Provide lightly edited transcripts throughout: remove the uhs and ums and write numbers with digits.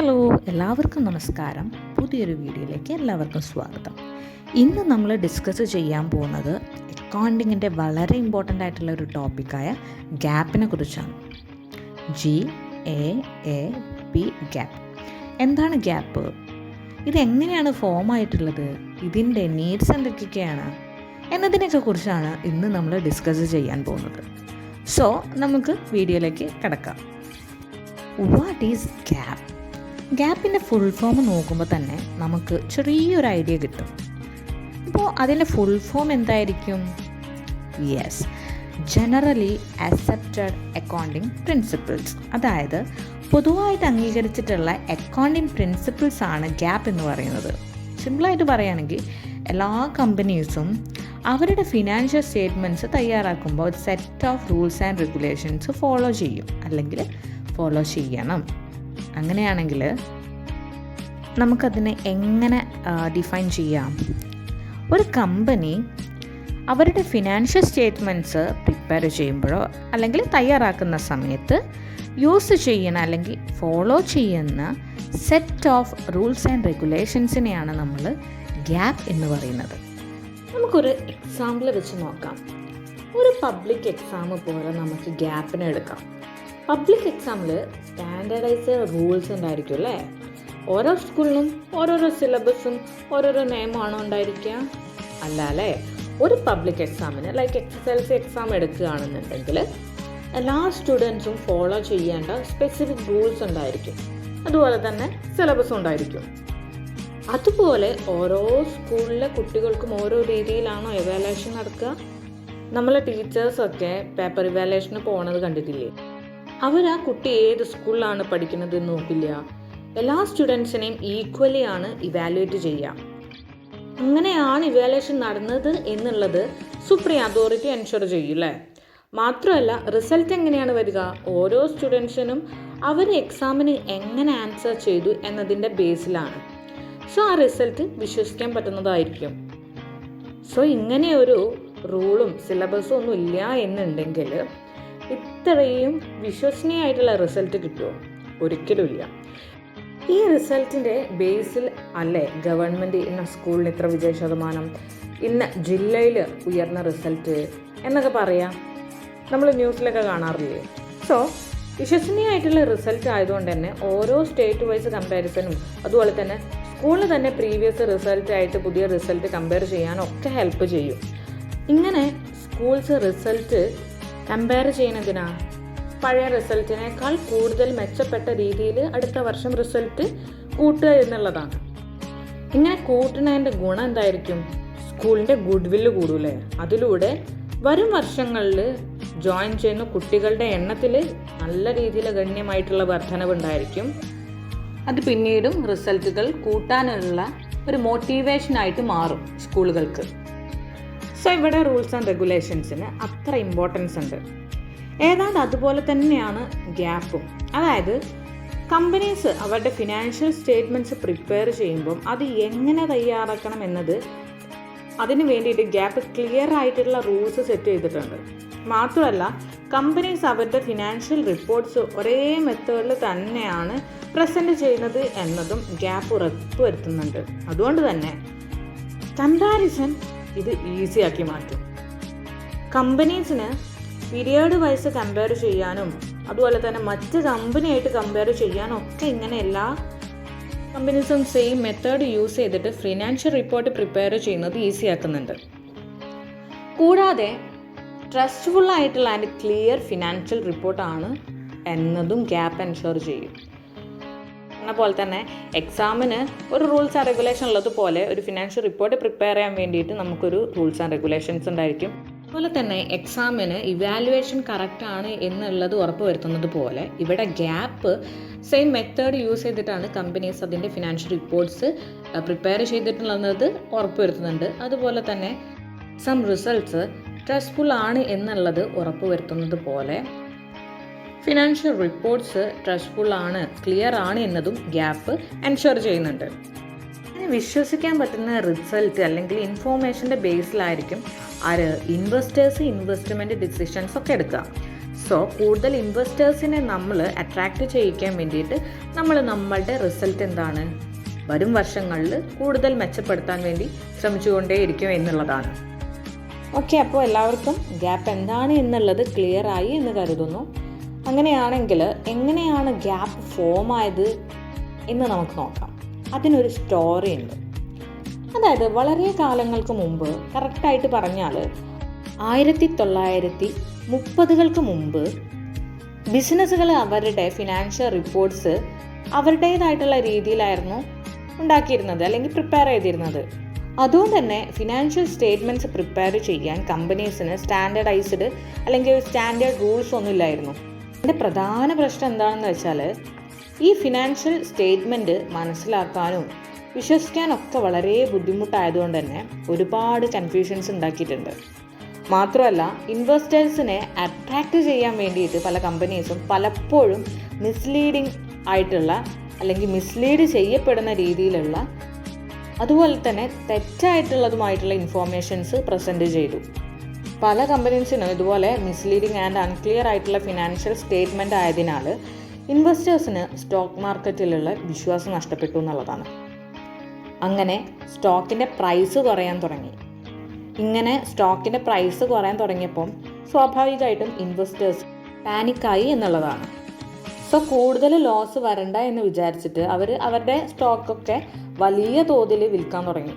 Hello, എല്ലാവർക്കും നമസ്കാരം. പുതിയൊരു വീഡിയോയിലേക്ക് എല്ലാവർക്കും സ്വാഗതം. ഇന്ന് നമ്മൾ ഡിസ്കസ് ചെയ്യാൻ പോകുന്നത് അക്കൗണ്ടിങ്ങിൻ്റെ വളരെ ഇമ്പോർട്ടൻ്റ് ആയിട്ടുള്ള ഒരു ടോപ്പിക്കായ ഗ്യാപ്പിനെ കുറിച്ചാണ്. GAAP. എന്താണ് ഗ്യാപ്പ്? ഇതെങ്ങനെയാണ് ഫോം ആയിട്ടുള്ളത്? ഇതിൻ്റെ നീഡ്സ് എന്തൊക്കെയാണ് എന്നതിനെയൊക്കെ കുറിച്ചാണ് ഇന്ന് നമ്മൾ ഡിസ്കസ് ചെയ്യാൻ പോകുന്നത്. സോ നമുക്ക് വീഡിയോയിലേക്ക് കിടക്കാം. What is gap? ഗ്യാപ്പിൻ്റെ ഫുൾ ഫോം നോക്കുമ്പോൾ തന്നെ നമുക്ക് ചെറിയൊരു ഐഡിയ കിട്ടും. അപ്പോൾ അതിൻ്റെ ഫുൾ ഫോം എന്തായിരിക്കും? Yes, generally accepted accounting principles. അതായത് പൊതുവായിട്ട് അംഗീകരിച്ചിട്ടുള്ള അക്കൗണ്ടിങ് പ്രിൻസിപ്പിൾസ് ആണ് ഗ്യാപ്പ് എന്ന് പറയുന്നത്. സിമ്പിളായിട്ട് പറയുകയാണെങ്കിൽ എല്ലാ കമ്പനീസും അവരുടെ ഫിനാൻഷ്യൽ സ്റ്റേറ്റ്മെൻറ്റ്സ് തയ്യാറാക്കുമ്പോൾ ഒരു set of rules and regulations follow ചെയ്യും, അല്ലെങ്കിൽ ഫോളോ ചെയ്യണം. അങ്ങനെയാണെങ്കിൽ നമുക്കതിനെ എങ്ങനെ ഡിഫൈൻ ചെയ്യാം? ഒരു കമ്പനി അവരുടെ ഫിനാൻഷ്യൽ സ്റ്റേറ്റ്മെൻറ്റ്സ് പ്രിപ്പയർ ചെയ്യുമ്പോഴോ അല്ലെങ്കിൽ തയ്യാറാക്കുന്ന സമയത്ത് യൂസ് ചെയ്യുന്ന അല്ലെങ്കിൽ ഫോളോ ചെയ്യുന്ന സെറ്റ് ഓഫ് റൂൾസ് ആൻഡ് റെഗുലേഷൻസിനെയാണ് നമ്മൾ ഗ്യാപ്പ് എന്ന് പറയുന്നത്. നമുക്കൊരു എക്സാമ്പിൾ വെച്ച് നോക്കാം. ഒരു പബ്ലിക് എക്സാം പോലെ നമുക്ക് ഗ്യാപ്പിനെ എടുക്കാം. പബ്ലിക് എക്സാമിൽ സ്റ്റാൻഡേർഡൈസ്ഡ് റൂൾസ് ഉണ്ടായിരിക്കും അല്ലേ? ഓരോ സ്കൂളിലും ഓരോരോ സിലബസും ഓരോരോ നിയമമാണോ ഉണ്ടായിരിക്കുക? അല്ല അല്ലേ? ഒരു പബ്ലിക് എക്സാമിന് ലൈക്ക് SSLC എക്സാം എടുക്കുകയാണെന്നുണ്ടെങ്കിൽ എല്ലാ സ്റ്റുഡൻസും ഫോളോ ചെയ്യേണ്ട സ്പെസിഫിക് റൂൾസ് ഉണ്ടായിരിക്കും, അതുപോലെ തന്നെ സിലബസും ഉണ്ടായിരിക്കും. അതുപോലെ ഓരോ സ്കൂളിലെ കുട്ടികൾക്കും ഓരോ രീതിയിലാണോ എവാലുവേഷൻ നടക്കുക? നമ്മളെ ടീച്ചേഴ്സൊക്കെ പേപ്പർ ഇവാലുവേഷന് പോണത് കണ്ടിട്ടില്ലേ? അവർ ആ കുട്ടി ഏത് സ്കൂളിലാണ് പഠിക്കുന്നത് എന്ന് നോക്കില്ല, എല്ലാ സ്റ്റുഡൻസിനെയും ഈക്വലി ആണ് ഇവാലുവേറ്റ് ചെയ്യുക. അങ്ങനെയാണ് ഇവാലുവേഷൻ നടന്നത് എന്നുള്ളത് സുപ്രീം അതോറിറ്റി എൻഷുർ ചെയ്യൂല്ലേ? മാത്രമല്ല റിസൾട്ട് എങ്ങനെയാണ് വരിക? ഓരോ സ്റ്റുഡൻസിനും അവർ എക്സാമിന് എങ്ങനെ ആൻസർ ചെയ്തു എന്നതിൻ്റെ ബേസിലാണ്. സോ ആ റിസൾട്ട് വിശ്വസിക്കാൻ പറ്റുന്നതായിരിക്കും. സോ ഇങ്ങനെ ഒരു റൂളും സിലബസും ഒന്നും ഇല്ല എന്നുണ്ടെങ്കിൽ ഇത്രയും വിശ്വസനീയമായിട്ടുള്ള റിസൾട്ട് കിട്ടുമോ? ഒരിക്കലുമില്ല. ഈ റിസൾട്ടിൻ്റെ ബേസിൽ അല്ലേ ഗവൺമെൻറ് ഇന്ന സ്കൂളിന് ഇത്ര വിജയ ശതമാനം, ഇന്ന ജില്ലയിൽ ഉയർന്ന റിസൾട്ട് എന്നൊക്കെ പറയാം. നമ്മൾ ന്യൂസിലൊക്കെ കാണാറില്ലേ? സോ വിശ്വസനീയമായിട്ടുള്ള റിസൾട്ട് ആയതുകൊണ്ട് തന്നെ ഓരോ സ്റ്റേറ്റ് വൈസ് കമ്പാരിസണും അതുപോലെ തന്നെ സ്കൂളിൽ തന്നെ പ്രീവിയസ് റിസൾട്ടായിട്ട് പുതിയ റിസൾട്ട് കമ്പയർ ചെയ്യാനൊക്കെ ഹെൽപ്പ് ചെയ്യും. ഇങ്ങനെ സ്കൂൾസ് റിസൾട്ട് കമ്പയർ ചെയ്യുന്നതിനാ പഴയ റിസൾട്ടിനേക്കാൾ കൂടുതൽ മെച്ചപ്പെട്ട രീതിയിൽ അടുത്ത വർഷം റിസൾട്ട് കൂട്ടുക എന്നുള്ളതാണ്. ഇങ്ങനെ കൂട്ടുന്നതിൻ്റെ ഗുണം എന്തായിരിക്കും? സ്കൂളിൻ്റെ ഗുഡ് വില്ല് കൂടൂലേ? അതിലൂടെ വരും വർഷങ്ങളിൽ ജോയിൻ ചെയ്യുന്ന കുട്ടികളുടെ എണ്ണത്തിൽ നല്ല രീതിയിൽ ഗണ്യമായിട്ടുള്ള വർധനവുണ്ടായിരിക്കും. അത് പിന്നീടും റിസൾട്ടുകൾ കൂട്ടാനുള്ള ഒരു മോട്ടിവേഷനായിട്ട് മാറും സ്കൂളുകൾക്ക്. സോ ഇവിടെ റൂൾസ് ആൻഡ് റെഗുലേഷൻസിന് അത്ര ഇമ്പോർട്ടൻസ് ഉണ്ട്. ഏതാണ്ട് അതുപോലെ തന്നെയാണ് ഗ്യാപ്പും. അതായത് കമ്പനീസ് അവരുടെ ഫിനാൻഷ്യൽ സ്റ്റേറ്റ്മെൻറ്റ്സ് പ്രിപ്പയർ ചെയ്യുമ്പം അത് എങ്ങനെ തയ്യാറാക്കണം എന്നത് അതിന് വേണ്ടിയിട്ട് ഗ്യാപ്പ് ക്ലിയർ ആയിട്ടുള്ള റൂൾസ് സെറ്റ് ചെയ്തിട്ടുണ്ട്. മാത്രമല്ല കമ്പനീസ് അവരുടെ ഫിനാൻഷ്യൽ റിപ്പോർട്ട്സ് ഒരേ മെത്തേഡിൽ തന്നെയാണ് പ്രസൻറ്റ് ചെയ്യുന്നത് എന്നതും ഗ്യാപ്പ് ഉറപ്പുവരുത്തുന്നുണ്ട്. അതുകൊണ്ട് തന്നെ കമ്പാരിസൺ ഇത് ഈസിയാക്കി മാറ്റും. കമ്പനീസിന് പീരിയഡ് വൈസ് കമ്പയർ ചെയ്യാനും അതുപോലെ തന്നെ മറ്റ് കമ്പനിയായിട്ട് കമ്പയർ ചെയ്യാനും ഒക്കെ ഇങ്ങനെ എല്ലാ കമ്പനീസും സെയിം മെത്തേഡ് യൂസ് ചെയ്തിട്ട് ഫിനാൻഷ്യൽ റിപ്പോർട്ട് പ്രിപ്പയർ ചെയ്യുന്നത് ഈസിയാക്കുന്നുണ്ട്. കൂടാതെ ട്രസ്റ്റ്ഫുൾ ആയിട്ടുള്ള ആൻഡ് ക്ലിയർ ഫിനാൻഷ്യൽ റിപ്പോർട്ടാണ് എന്നതും ഗ്യാപ്പ് എൻഷുർ ചെയ്യും. പോലെ തന്നെ എക്സാമിന് ഒരു റൂൾസ് ആൻഡ് റെഗുലേഷൻ ഉള്ളതുപോലെ ഒരു ഫിനാൻഷ്യൽ റിപ്പോർട്ട് പ്രിപ്പയർ ചെയ്യാൻ വേണ്ടിയിട്ട് നമുക്കൊരു റൂൾസ് ആൻഡ് റെഗുലേഷൻസ് ഉണ്ടായിരിക്കും. അതുപോലെ തന്നെ എക്സാമിന് ഇവാലുവേഷൻ കറക്റ്റ് ആണ് എന്നുള്ളത് ഉറപ്പ് വരുത്തുന്നത് പോലെ ഇവിടെ ഗ്യാപ്പ് സെയിം മെത്തേഡ് യൂസ് ചെയ്തിട്ടാണ് കമ്പനീസ് അതിൻ്റെ ഫിനാൻഷ്യൽ റിപ്പോർട്ട്സ് പ്രിപ്പയർ ചെയ്തിട്ടുള്ളത് ഉറപ്പ് വരുത്തുന്നുണ്ട്. അതുപോലെ തന്നെ സം റിസൾട്ട്സ് ട്രസ്റ്റ്ഫുൾ ആണ് എന്നുള്ളത് ഉറപ്പ് വരുത്തുന്നത് പോലെ ഫിനാൻഷ്യൽ റിപ്പോർട്ട്സ് ട്രസ്റ്റ്ഫുൾ ആണ്, ക്ലിയർ ആണ് എന്നതും ഗ്യാപ്പ് എൻഷുർ ചെയ്യുന്നുണ്ട്. വിശ്വസിക്കാൻ പറ്റുന്ന റിസൾട്ട് അല്ലെങ്കിൽ ഇൻഫോർമേഷൻ്റെ ബേസിലായിരിക്കും ഇൻവെസ്റ്റേഴ്സ് ഇൻവെസ്റ്റ്മെൻറ്റ് ഡിസിഷൻസ് ഒക്കെ എടുക്കുക. സോ കൂടുതൽ ഇൻവെസ്റ്റേഴ്സിനെ നമ്മൾ അട്രാക്റ്റ് ചെയ്യിക്കാൻ വേണ്ടിയിട്ട് നമ്മൾ നമ്മളുടെ റിസൾട്ട് എന്താണ്, വരും വർഷങ്ങളിൽ കൂടുതൽ മെച്ചപ്പെടുത്താൻ വേണ്ടി ശ്രമിച്ചുകൊണ്ടേയിരിക്കും എന്നുള്ളതാണ്. ഓക്കെ, അപ്പോൾ എല്ലാവർക്കും ഗ്യാപ്പ് എന്താണ് എന്നുള്ളത് ക്ലിയർ ആയി എന്ന് കരുതുന്നു. അങ്ങനെയാണെങ്കിൽ എങ്ങനെയാണ് ഗ്യാപ്പ് ഫോം ആയത് എന്ന് നമുക്ക് നോക്കാം. അതിനൊരു സ്റ്റോറി ഉണ്ട്. അതായത് വളരെ കാലങ്ങൾക്ക് മുമ്പ്, കറക്റ്റായിട്ട് പറഞ്ഞാൽ 1930-കൾക്ക് മുമ്പ് ബിസിനസ്സുകൾ അവരുടെ ഫിനാൻഷ്യൽ റിപ്പോർട്ട്സ് അവരുടേതായിട്ടുള്ള രീതിയിലായിരുന്നു ഉണ്ടാക്കിയിരുന്നത് അല്ലെങ്കിൽ പ്രിപ്പയർ ചെയ്തിരുന്നത്. അതുകൊണ്ട് തന്നെ ഫിനാൻഷ്യൽ സ്റ്റേറ്റ്മെൻറ്റ്സ് പ്രിപ്പയർ ചെയ്യാൻ കമ്പനീസിന് സ്റ്റാൻഡേർഡൈസ്ഡ് അല്ലെങ്കിൽ സ്റ്റാൻഡേർഡ് റൂൾസ് ഒന്നും ഇല്ലായിരുന്നു. അതിൻ്റെ പ്രധാന പ്രശ്നം എന്താണെന്ന് വെച്ചാൽ ഈ ഫിനാൻഷ്യൽ സ്റ്റേറ്റ്മെൻറ്റ് മനസ്സിലാക്കാനും വിശ്വസിക്കാനൊക്കെ വളരെ ബുദ്ധിമുട്ടായതുകൊണ്ട് തന്നെ ഒരുപാട് കൺഫ്യൂഷൻസ് ഉണ്ടാക്കിയിട്ടുണ്ട്. മാത്രമല്ല, ഇൻവെസ്റ്റേഴ്സിനെ അട്രാക്റ്റ് ചെയ്യാൻ വേണ്ടിയിട്ട് പല കമ്പനീസും പലപ്പോഴും മിസ്ലീഡിങ് ആയിട്ടുള്ള അല്ലെങ്കിൽ മിസ്ലീഡ് ചെയ്യപ്പെടുന്ന രീതിയിലുള്ള അതുപോലെ തന്നെ തെറ്റായിട്ടുള്ളതുമായിട്ടുള്ള ഇൻഫോർമേഷൻസ് പ്രസൻറ്റ് ചെയ്തു. പല കമ്പനീസിനും ഇതുപോലെ മിസ്ലീഡിങ് ആൻഡ് അൺക്ലിയർ ആയിട്ടുള്ള ഫിനാൻഷ്യൽ സ്റ്റേറ്റ്മെൻറ്റ് ആയതിനാൽ ഇൻവെസ്റ്റേഴ്സിന് സ്റ്റോക്ക് മാർക്കറ്റിലുള്ള വിശ്വാസം നഷ്ടപ്പെട്ടു എന്നുള്ളതാണ്. അങ്ങനെ സ്റ്റോക്കിൻ്റെ പ്രൈസ് കുറയാൻ തുടങ്ങി. ഇങ്ങനെ സ്റ്റോക്കിൻ്റെ പ്രൈസ് കുറയാൻ തുടങ്ങിയപ്പം സ്വാഭാവികമായിട്ടും ഇൻവെസ്റ്റേഴ്സ് പാനിക്കായി എന്നുള്ളതാണ്. സോ കൂടുതൽ ലോസ് വരണ്ട എന്ന് വിചാരിച്ചിട്ട് അവർ അവരുടെ സ്റ്റോക്കൊക്കെ വലിയ തോതിൽ വിൽക്കാൻ തുടങ്ങി.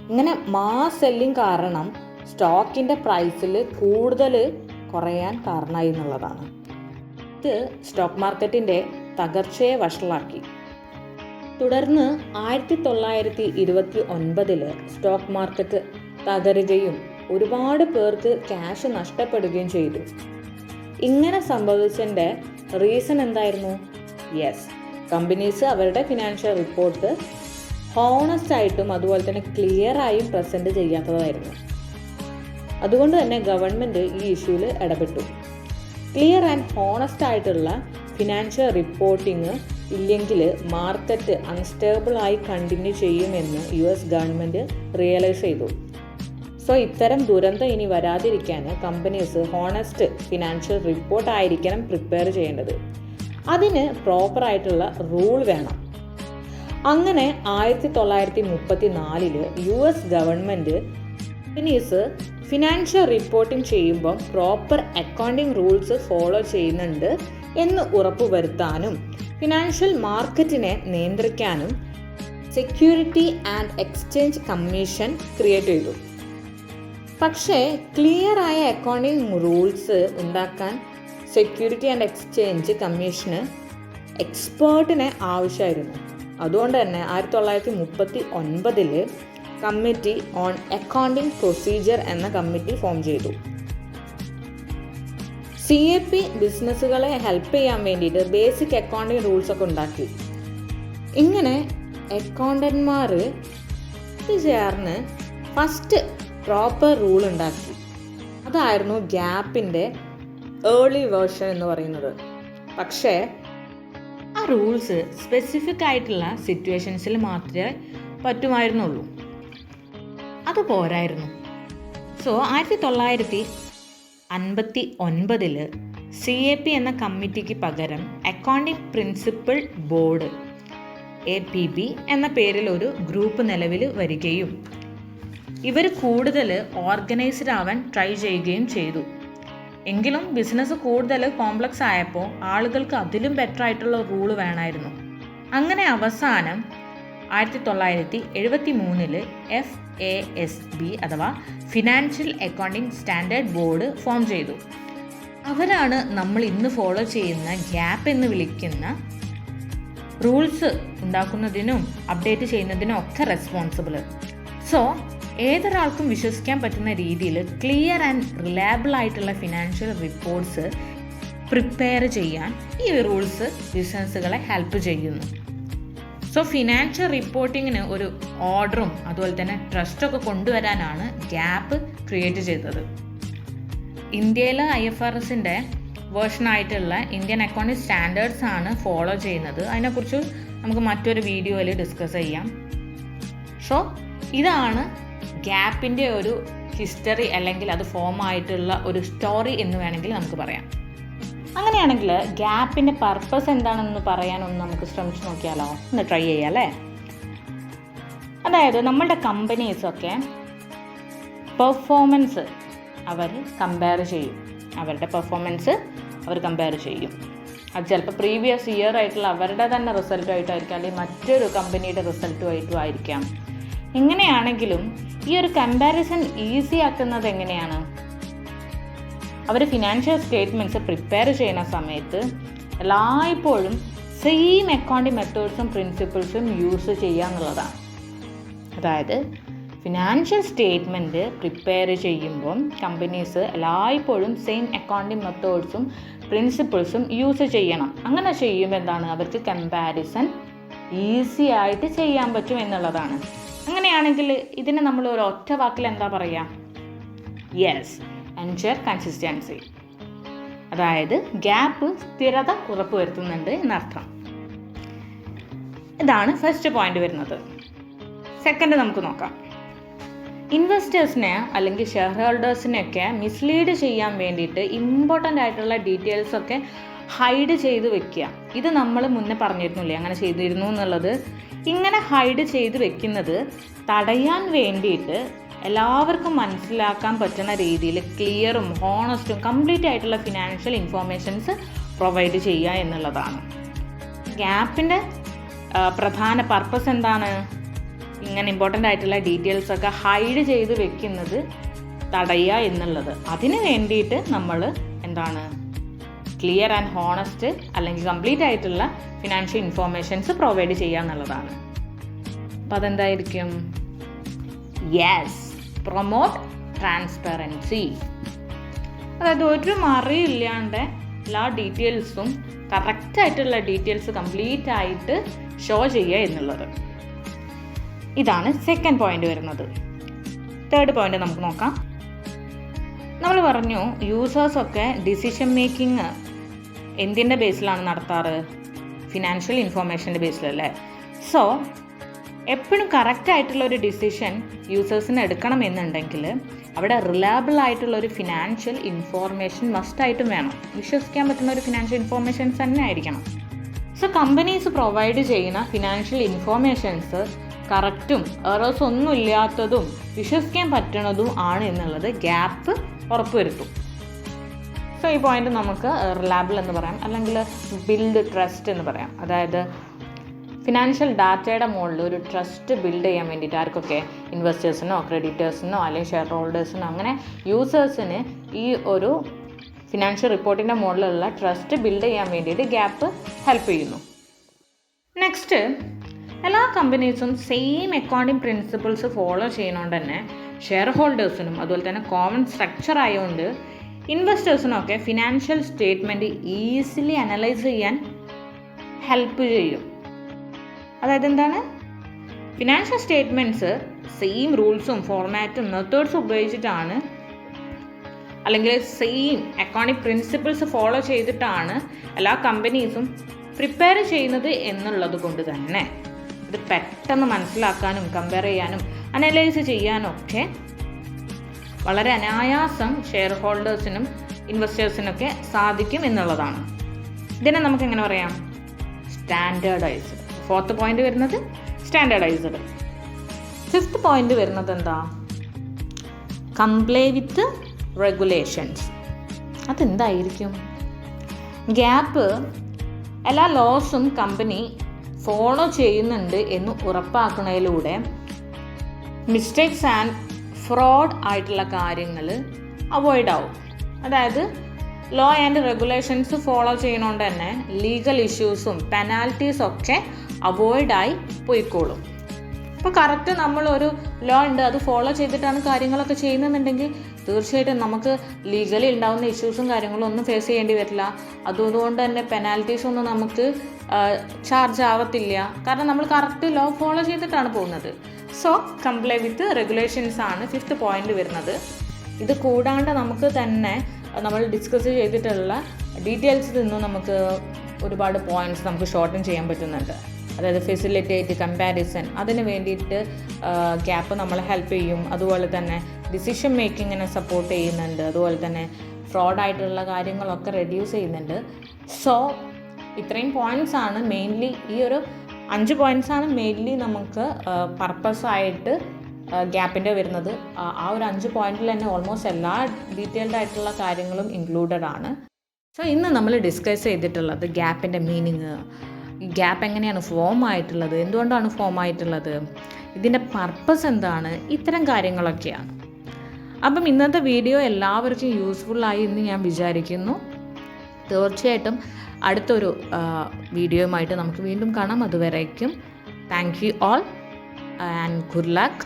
ഇങ്ങനെ മാസ് സെല്ലിങ് കാരണം സ്റ്റോക്കിൻ്റെ പ്രൈസിൽ കൂടുതൽ കുറയാൻ കാരണമായി എന്നുള്ളതാണ്. ഇത് സ്റ്റോക്ക് മാർക്കറ്റിൻ്റെ തകർച്ചയെ വഷളാക്കി. തുടർന്ന് 1929 സ്റ്റോക്ക് മാർക്കറ്റ് തകരുകയും ഒരുപാട് പേർക്ക് ക്യാഷ് നഷ്ടപ്പെടുകയും ചെയ്തു. ഇങ്ങനെ സംഭവിച്ചതിൻ്റെ റീസൺ എന്തായിരുന്നു? യെസ്, കമ്പനീസ് അവരുടെ ഫിനാൻഷ്യൽ റിപ്പോർട്ട് ഹോണസ്റ്റ് ആയിട്ടും അതുപോലെ തന്നെ ക്ലിയർ ആയും പ്രസൻറ്റ് ചെയ്യാത്തതായിരുന്നു. അതുകൊണ്ട് തന്നെ ഗവൺമെൻറ് ഈ ഇഷ്യൂവിൽ ഇടപെട്ടു. ക്ലിയർ ആൻഡ് ഹോണസ്റ്റ് ആയിട്ടുള്ള ഫിനാൻഷ്യൽ റിപ്പോർട്ടിങ് ഇല്ലെങ്കിൽ മാർക്കറ്റ് അൺസ്റ്റേബിൾ ആയി കണ്ടിന്യൂ ചെയ്യുമെന്ന് US ഗവൺമെൻറ് റിയലൈസ് ചെയ്തു. സോ ഇത്തരം ദുരന്തം ഇനി വരാതിരിക്കാൻ കമ്പനീസ് ഹോണസ്റ്റ് ഫിനാൻഷ്യൽ റിപ്പോർട്ട് ആയിരിക്കണം പ്രിപ്പയർ ചെയ്യേണ്ടത്. അതിന് പ്രോപ്പറായിട്ടുള്ള റൂൾ വേണം. അങ്ങനെ 1934 US government companies financial reporting ചെയ്യുമ്പോൾ പ്രോപ്പർ അക്കൗണ്ടിംഗ് റൂൾസ് ഫോളോ ചെയ്യുന്നുണ്ട് എന്ന് ഉറപ്പുവരുത്താനും ഫിനാൻഷ്യൽ മാർക്കറ്റിനെ നിയന്ത്രിക്കാനും security and exchange commission create ചെയ്തു. പക്ഷേ ക്ലിയർ ആയ അക്കൗണ്ടിംഗ് റൂൾസ് ഉണ്ടാക്കാൻ സെക്യൂരിറ്റി ആൻഡ് എക്സ്ചേഞ്ച് കമ്മീഷന് എക്സ്പേർട്ടിനെ ആവശ്യമായിരുന്നു. അതുകൊണ്ട് തന്നെ 1939 കമ്മിറ്റി ഓൺ അക്കൗണ്ടിംഗ് പ്രൊസീജിയർ എന്ന കമ്മിറ്റി ഫോം ചെയ്തു. CAP ബിസിനസ്സുകളെ ഹെൽപ്പ് ചെയ്യാൻ വേണ്ടിയിട്ട് ബേസിക് അക്കൗണ്ടിംഗ് റൂൾസൊക്കെ ഉണ്ടാക്കി. ഇങ്ങനെ അക്കൗണ്ടന്മാർ ചേർന്ന് ഫസ്റ്റ് പ്രോപ്പർ റൂൾ ഉണ്ടാക്കി. അതായിരുന്നു ഗ്യാപ്പിൻ്റെ ഏർലി വേർഷൻ എന്ന് പറയുന്നത്. പക്ഷേ ആ റൂൾസ് സ്പെസിഫിക് ആയിട്ടുള്ള സിറ്റുവേഷൻസിൽ മാത്രമേ പറ്റുമായിരുന്നുള്ളൂ. അത് പോരായിരുന്നു. സോ 1959 CAP എന്ന കമ്മിറ്റിക്ക് പകരം അക്കൗണ്ടിംഗ് പ്രിൻസിപ്പിൾ ബോർഡ് APB എന്ന പേരിൽ ഒരു ഗ്രൂപ്പ് നിലവിൽ വരികയും ഇവർ കൂടുതൽ ഓർഗനൈസ്ഡ് ആവാൻ ട്രൈ ചെയ്യുകയും ചെയ്തു. എങ്കിലും ബിസിനസ് കൂടുതൽ കോംപ്ലക്സ് ആയപ്പോൾ ആളുകൾക്ക് അതിലും ബെറ്റർ ആയിട്ടുള്ള റൂള് വേണമായിരുന്നു. അങ്ങനെ അവസാനം 1973 FASB അഥവാ financial accounting standard board form ചെയ്തു. അവരാണ് നമ്മൾ ഇന്ന് ഫോളോ ചെയ്യുന്ന ഗ്യാപ്പ് എന്ന് വിളിക്കുന്ന റൂൾസ് ഉണ്ടാക്കുന്നതിനും അപ്ഡേറ്റ് ചെയ്യുന്നതിനും ഒക്കെ റെസ്പോൺസിബിൾ. സോ ഏതൊരാൾക്കും വിശ്വസിക്കാൻ പറ്റുന്ന രീതിയിൽ ക്ലിയർ ആൻഡ് റിലയബിൾ ആയിട്ടുള്ള ഫിനാൻഷ്യൽ റിപ്പോർട്ട്സ് പ്രിപ്പയർ ചെയ്യാൻ ഈ റൂൾസ് ബിസിനസ്സുകളെ ഹെൽപ്പ് ചെയ്യുന്നു. സോ ഫിനാൻഷ്യൽ റിപ്പോർട്ടിങ്ങിന് ഒരു ഓർഡറും അതുപോലെ തന്നെ ട്രസ്റ്റൊക്കെ കൊണ്ടുവരാനാണ് ഗ്യാപ്പ് ക്രിയേറ്റ് ചെയ്തത്. ഇന്ത്യയിൽ IFRSൻ്റെ വേർഷനായിട്ടുള്ള ഇന്ത്യൻ അക്കൗണ്ടിംഗ് സ്റ്റാൻഡേർഡ്സ് ആണ് ഫോളോ ചെയ്യുന്നത്. അതിനെക്കുറിച്ച് നമുക്ക് മറ്റൊരു വീഡിയോയിൽ ഡിസ്കസ് ചെയ്യാം. സോ ഇതാണ് ഗ്യാപ്പിൻ്റെ ഒരു ഹിസ്റ്ററി അല്ലെങ്കിൽ അത് ഫോം ആയിട്ടുള്ള ഒരു സ്റ്റോറി എന്ന് വേണമെങ്കിൽ നമുക്ക് പറയാം. അങ്ങനെയാണെങ്കിൽ ഗ്യാപ്പിൻ്റെ പർപ്പസ് എന്താണെന്ന് പറയാനൊന്ന് നമുക്ക് ശ്രമിച്ചു നോക്കിയാലോ, ഒന്ന് ട്രൈ ചെയ്യാം അല്ലേ. അതായത് നമ്മളുടെ കമ്പനീസൊക്കെ പെർഫോമൻസ് അവർ കമ്പയർ ചെയ്യും, അവരുടെ പെർഫോമൻസ് അവർ കമ്പയർ ചെയ്യും. അത് ചിലപ്പോൾ പ്രീവിയസ് ഇയർ ആയിട്ടുള്ള അവരുടെ തന്നെ റിസൾട്ടുമായിട്ടായിരിക്കാം, അല്ലെങ്കിൽ മറ്റൊരു കമ്പനിയുടെ റിസൾട്ടുമായിട്ടും ആയിരിക്കാം. എങ്ങനെയാണെങ്കിലും ഈ ഒരു കമ്പാരിസൺ ഈസി ആക്കുന്നത് എങ്ങനെയാണ്? അവർ ഫിനാൻഷ്യൽ സ്റ്റേറ്റ്മെൻറ്റ്സ് പ്രിപ്പയർ ചെയ്യുന്ന സമയത്ത് എല്ലായ്പ്പോഴും സെയിം അക്കൗണ്ടിങ് മെത്തേഡ്സും പ്രിൻസിപ്പിൾസും യൂസ് ചെയ്യുക എന്നുള്ളതാണ്. അതായത് ഫിനാൻഷ്യൽ സ്റ്റേറ്റ്മെൻറ്റ് പ്രിപ്പയർ ചെയ്യുമ്പം കമ്പനീസ് എല്ലായ്പ്പോഴും സെയിം അക്കൗണ്ടിങ് മെത്തേഡ്സും പ്രിൻസിപ്പിൾസും യൂസ് ചെയ്യണം. അങ്ങനെ ചെയ്യുമ്പോൾ എന്താണ്, അവർക്ക് കമ്പാരിസൺ ഈസി ആയിട്ട് ചെയ്യാൻ പറ്റും എന്നുള്ളതാണ്. അങ്ങനെയാണെങ്കിൽ ഇതിന് നമ്മൾ ഒരു ഒറ്റ വാക്കിൽ എന്താ പറയുക? Yes, ensure consistency. അതായത് ഗ്യാപ്പ് സ്ഥിരത ഉറപ്പുവരുത്തുന്നുണ്ട് എന്നർത്ഥം. ഇതാണ് ഫസ്റ്റ് പോയിന്റ് വരുന്നത്. സെക്കൻഡ് നമുക്ക് നോക്കാം. ഇൻവെസ്റ്റേഴ്സിനെ അല്ലെങ്കിൽ ഷെയർ ഹോൾഡേഴ്സിനെയൊക്കെ മിസ്ലീഡ് ചെയ്യാൻ വേണ്ടിയിട്ട് ഇമ്പോർട്ടൻ്റ് ആയിട്ടുള്ള ഡീറ്റെയിൽസൊക്കെ ഹൈഡ് ചെയ്ത് വെക്കുക. ഇത് നമ്മൾ മുന്നേ പറഞ്ഞിരുന്നില്ലേ അങ്ങനെ ചെയ്തിരുന്നു എന്നുള്ളത്. ഇങ്ങനെ ഹൈഡ് ചെയ്ത് വെക്കുന്നത് തടയാൻ വേണ്ടിയിട്ട് എല്ലാവർക്കും മനസ്സിലാക്കാൻ പറ്റുന്ന രീതിയിൽ ക്ലിയറും ഹോണസ്റ്റും കംപ്ലീറ്റ് ആയിട്ടുള്ള ഫിനാൻഷ്യൽ ഇൻഫോർമേഷൻസ് പ്രൊവൈഡ് ചെയ്യുക എന്നുള്ളതാണ്. ഗ്യാപ്പിൻ്റെ പ്രധാന പർപ്പസ് എന്താണ്? ഇങ്ങനെ ഇമ്പോർട്ടൻ്റ് ആയിട്ടുള്ള ഡീറ്റെയിൽസൊക്കെ ഹൈഡ് ചെയ്ത് വെക്കുന്നത് തടയുക എന്നുള്ളത്. അതിന് വേണ്ടിയിട്ട് നമ്മൾ എന്താണ്, ക്ലിയർ ആൻഡ് ഹോണസ്റ്റ് അല്ലെങ്കിൽ കംപ്ലീറ്റ് ആയിട്ടുള്ള ഫിനാൻഷ്യൽ ഇൻഫോർമേഷൻസ് പ്രൊവൈഡ് ചെയ്യുക എന്നുള്ളതാണ്. അപ്പോൾ അതെന്തായിരിക്കും? Yes, promote transparency. അതായത് ഒരു മറിയില്ലാണ്ട് എല്ലാ ഡീറ്റെയിൽസും കറക്റ്റായിട്ടുള്ള ഡീറ്റെയിൽസ് കംപ്ലീറ്റ് ആയിട്ട് ഷോ ചെയ്യുക എന്നുള്ളത്. ഇതാണ് സെക്കൻഡ് പോയിന്റ് വരുന്നത്. തേർഡ് പോയിന്റ് നമുക്ക് നോക്കാം. നമ്മൾ പറഞ്ഞു യൂസേഴ്സൊക്കെ ഡിസിഷൻ മേക്കിംഗ് എന്തിൻ്റെ ബേസിലാണ് നടത്താറ്? ഫിനാൻഷ്യൽ ഇൻഫോർമേഷൻ്റെ ബേസിലല്ലേ. സോ എപ്പോഴും കറക്റ്റായിട്ടുള്ള ഒരു ഡിസിഷൻ യൂസേഴ്സിന് എടുക്കണമെന്നുണ്ടെങ്കിൽ അവിടെ റിലയബിൾ ആയിട്ടുള്ള ഒരു ഫിനാൻഷ്യൽ ഇൻഫോർമേഷൻ മസ്റ്റായിട്ടും വേണം. വിശ്വസിക്കാൻ പറ്റുന്ന ഒരു ഫിനാൻഷ്യൽ ഇൻഫോർമേഷൻസ് തന്നെ ആയിരിക്കണം. സോ കമ്പനീസ് പ്രൊവൈഡ് ചെയ്യുന്ന ഫിനാൻഷ്യൽ ഇൻഫോർമേഷൻസ് കറക്റ്റും എറേഴ്സ് ഒന്നും ഇല്ലാത്തതും വിശ്വസിക്കാൻ പറ്റുന്നതും ആണ് എന്നുള്ളത് ഗ്യാപ്പ് ഉറപ്പുവരുത്തും. സോ ഈ പോയിന്റ് നമുക്ക് റിലയബിൾ എന്ന് പറയാം, അല്ലെങ്കിൽ ബിൽഡ് ട്രസ്റ്റ് എന്ന് പറയാം. അതായത് ഫിനാൻഷ്യൽ ഡാറ്റയുടെ മുകളിൽ ഒരു ട്രസ്റ്റ് ബിൽഡ് ചെയ്യാൻ വേണ്ടിയിട്ട് ആർക്കൊക്കെ? ഇൻവെസ്റ്റേഴ്സിനോ ക്രെഡിറ്റേഴ്സിനോ അല്ലെങ്കിൽ ഷെയർ ഹോൾഡേഴ്സിനോ അങ്ങനെ യൂസേഴ്സിന് ഈ ഒരു ഫിനാൻഷ്യൽ റിപ്പോർട്ടിൻ്റെ മുകളിലുള്ള ട്രസ്റ്റ് ബിൽഡ് ചെയ്യാൻ വേണ്ടിയിട്ട് ഗ്യാപ്പ് ഹെൽപ്പ് ചെയ്യുന്നു. നെക്സ്റ്റ്, എല്ലാ കമ്പനീസും സെയിം അക്കൗണ്ടിങ് പ്രിൻസിപ്പിൾസ് ഫോളോ ചെയ്യുന്നതുകൊണ്ട് തന്നെ ഷെയർ ഹോൾഡേഴ്സിനും അതുപോലെ തന്നെ കോമൺ സ്ട്രക്ചർ ആയതുകൊണ്ട് ഇൻവെസ്റ്റേഴ്സിനൊക്കെ ഫിനാൻഷ്യൽ സ്റ്റേറ്റ്മെൻറ്റ് ഈസിലി അനലൈസ് ചെയ്യാൻ ഹെൽപ്പ് ചെയ്യും. അതായത് എന്താണ്, ഫിനാൻഷ്യൽ സ്റ്റേറ്റ്മെൻറ്റ്സ് സെയിം റൂൾസും ഫോർമാറ്റും മെത്തേഡ്സും ഉപയോഗിച്ചിട്ടാണ്, അല്ലെങ്കിൽ സെയിം അക്കൗണ്ടിങ് പ്രിൻസിപ്പിൾസ് ഫോളോ ചെയ്തിട്ടാണ് എല്ലാ കമ്പനീസും പ്രിപ്പയർ ചെയ്യുന്നത് എന്നുള്ളത് കൊണ്ട് തന്നെ ഇത് പെട്ടെന്ന് മനസ്സിലാക്കാനും കമ്പയർ ചെയ്യാനും അനലൈസ് ചെയ്യാനും ഒക്കെ വളരെ അനായാസം ഷെയർ ഹോൾഡേഴ്സിനും ഇൻവെസ്റ്റേഴ്സിനൊക്കെ സാധിക്കും എന്നുള്ളതാണ്. ഇതിനെ നമുക്ക് എങ്ങനെ പറയാം? സ്റ്റാൻഡേർഡൈസ്ഡ്. ഫോർത്ത് പോയിന്റ് വരുന്നത് സ്റ്റാൻഡേർഡൈസ്ഡ്. ഫിഫ്ത്ത് പോയിന്റ് വരുന്നത് എന്താ? Comply with regulations. അതെന്തായിരിക്കും? ഗ്യാപ്പ് എല്ലാ ലോസും കമ്പനി ഫോളോ ചെയ്യുന്നുണ്ട് എന്ന് ഉറപ്പാക്കുന്നതിലൂടെ മിസ്റ്റേക്സ് ആൻഡ് ഫ്രോഡ് ആയിട്ടുള്ള കാര്യങ്ങൾ അവോയ്ഡ് ആവും. അതായത് ലോ ആൻഡ് റെഗുലേഷൻസ് ഫോളോ ചെയ്യുന്നതുകൊണ്ട് തന്നെ ലീഗൽ ഇഷ്യൂസും പെനാൽറ്റീസും ഒക്കെ അവോയ്ഡായി പോയിക്കോളും. ഇപ്പോൾ കറക്റ്റ് നമ്മളൊരു ലോ ഉണ്ട്, അത് ഫോളോ ചെയ്തിട്ടാണ് കാര്യങ്ങളൊക്കെ ചെയ്യുന്നുണ്ടെങ്കിൽ തീർച്ചയായിട്ടും നമുക്ക് ലീഗലി ഉണ്ടാകുന്ന ഇഷ്യൂസും കാര്യങ്ങളും ഒന്നും ഫേസ് ചെയ്യേണ്ടി വരില്ല. അതുകൊണ്ട് തന്നെ പെനാൽറ്റീസ് ഒന്നും നമുക്ക് ചാർജ് ആവത്തില്ല, കാരണം നമ്മൾ കറക്റ്റ് ലോ ഫോളോ ചെയ്തിട്ടാണ് പോകുന്നത്. സോ കംപ്ലൈ വിത്ത് റെഗുലേഷൻസ് ആണ് ഫിഫ്ത്ത് പോയിന്റ് വരുന്നത്. ഇത് കൂടാണ്ട് നമുക്ക് തന്നെ നമ്മൾ ഡിസ്കസ് ചെയ്തിട്ടുള്ള ഡീറ്റെയിൽസിൽ നിന്നും നമുക്ക് ഒരുപാട് പോയിന്റ്സ് നമുക്ക് ഷോർട്ടൻ ചെയ്യാൻ പറ്റുന്നുണ്ട്. അതായത് ഫെസിലിറ്റേറ്റ് കമ്പാരിസൺ, അതിന് വേണ്ടിയിട്ട് ഗ്യാപ്പ് നമ്മളെ ഹെൽപ്പ് ചെയ്യും. അതുപോലെ തന്നെ ഡിസിഷൻ മേക്കിങ്ങിനെ സപ്പോർട്ട് ചെയ്യുന്നുണ്ട്. അതുപോലെ തന്നെ ഫ്രോഡായിട്ടുള്ള കാര്യങ്ങളൊക്കെ റെഡ്യൂസ് ചെയ്യുന്നുണ്ട്. സോ ഇത്രയും പോയിൻറ്റ്സാണ് മെയിൻലി, ഈ ഒരു 5 പോയിൻറ്റ്സാണ് മെയിൻലി നമുക്ക് പർപ്പസായിട്ട് ഗ്യാപ്പിൻ്റെ വരുന്നത്. ആ ഒരു 5 പോയിൻറ്റിൽ തന്നെ ഓൾമോസ്റ്റ് എല്ലാ ഡീറ്റെയിൽഡ് ആയിട്ടുള്ള കാര്യങ്ങളും ഇൻക്ലൂഡഡ് ആണ്. സോ ഇന്ന് നമ്മൾ ഡിസ്കസ് ചെയ്തിട്ടുള്ളത് ഗ്യാപ്പിൻ്റെ മീനിങ്, ഈ ഗ്യാപ്പ് എങ്ങനെയാണ് ഫോം ആയിട്ടുള്ളത്, എന്തുകൊണ്ടാണ് ഫോം ആയിട്ടുള്ളത്, ഇതിൻ്റെ പർപ്പസ് എന്താണ്, ഇത്തരം കാര്യങ്ങളൊക്കെയാണ്. അപ്പം ഇന്നത്തെ വീഡിയോ എല്ലാവർക്കും യൂസ്ഫുള്ളായി എന്ന് ഞാൻ വിചാരിക്കുന്നു. തീർച്ചയായിട്ടും അടുത്തൊരു വീഡിയോയുമായിട്ട് നമുക്ക് വീണ്ടും കാണാം. അതുവരേക്കും thank you all and good luck.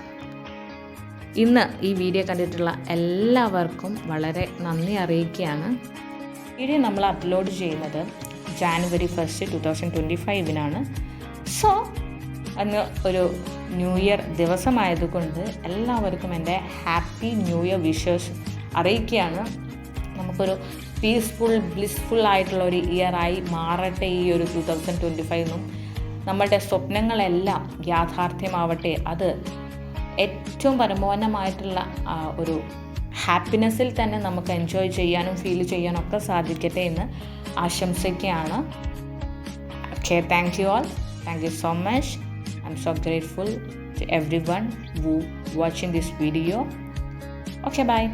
ഇന്ന് ഈ വീഡിയോ കണ്ടിട്ടുള്ള എല്ലാവർക്കും വളരെ നന്ദി അറിയിക്കുകയാണ്. വീഡിയോ നമ്മൾ അപ്ലോഡ് ചെയ്യുന്നത് January 1st, 2025 സോ അന്ന് ഒരു ന്യൂ ഇയർ ദിവസമായതുകൊണ്ട് എല്ലാവർക്കും എൻ്റെ ഹാപ്പി ന്യൂ ഇയർ വിഷസ് അറിയിക്കുകയാണ്. നമുക്കൊരു പീസ്ഫുൾ ബ്ലിസ്ഫുൾ ആയിട്ടുള്ള ഒരു ഇയറായി മാറട്ടെ ഈ ഒരു 2025. നമ്മളുടെ സ്വപ്നങ്ങളെല്ലാം യാഥാർത്ഥ്യമാവട്ടെ. അത് ഏറ്റവും പരമോന്നതമായിട്ടുള്ള ഒരു ഹാപ്പിനെസ്സിൽ തന്നെ നമുക്ക് എൻജോയ് ചെയ്യാനും ഫീൽ ചെയ്യാനും ഒക്കെ സാധിക്കട്ടെ എന്ന് ആശംസിക്കുകയാണ്. Okay, thank you all. Thank you so much. I'm so grateful to everyone who watching this video. Okay, bye.